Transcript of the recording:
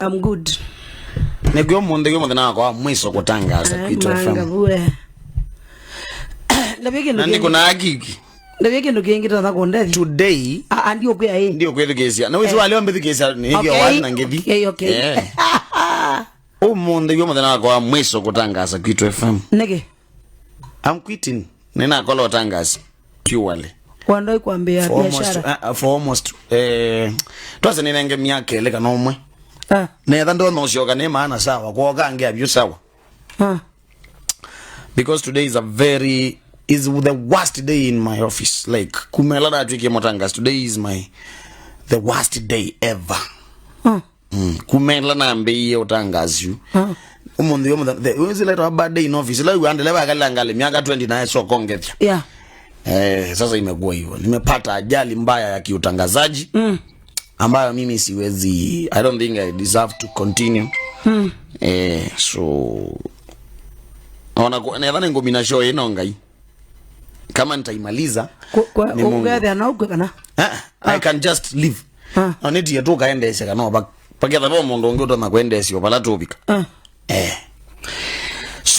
I'm good. Negyo mondege na kwa mwiso kutangaza kitu FM. Nandi kuna agigi. Ndabeke ndukingira na kondezi. Today ndio kwa yeye. Ndio kwa kesi. Na wezi wale wambe kesi ni ndio wazi na ngedi. Okay. Mondege na kwa mwiso kutangaza kitu FM. Nege. I'm quitting. Nina kola kutangaza purely. Kwando ikwambia biashara. For almost twase ninenge myaka eleka nomwe. Netha ndo no shoka ne maana sawa kwa gange abyu sawa. Because today is the worst day in my office. Like kumela na twike motangas, today is the worst day ever. Kumela na mbe utangazu. Umundi the was like a bad day in office. Like uandele bakalangale miaka 29 so kongetya. Yeah. Sasa imekuwa hivyo. Nimepata ajali mbaya ya kiutangazaji. Ambayo mimi siwezi, I don't think I deserve to continue. So nadhani ngomina show inongai kama nitaimaliza ni ungathe anaugwe kana I can just leave. Oneti yetu kaendesha kana paketha bo mundu ungi utona kuendesha pala topika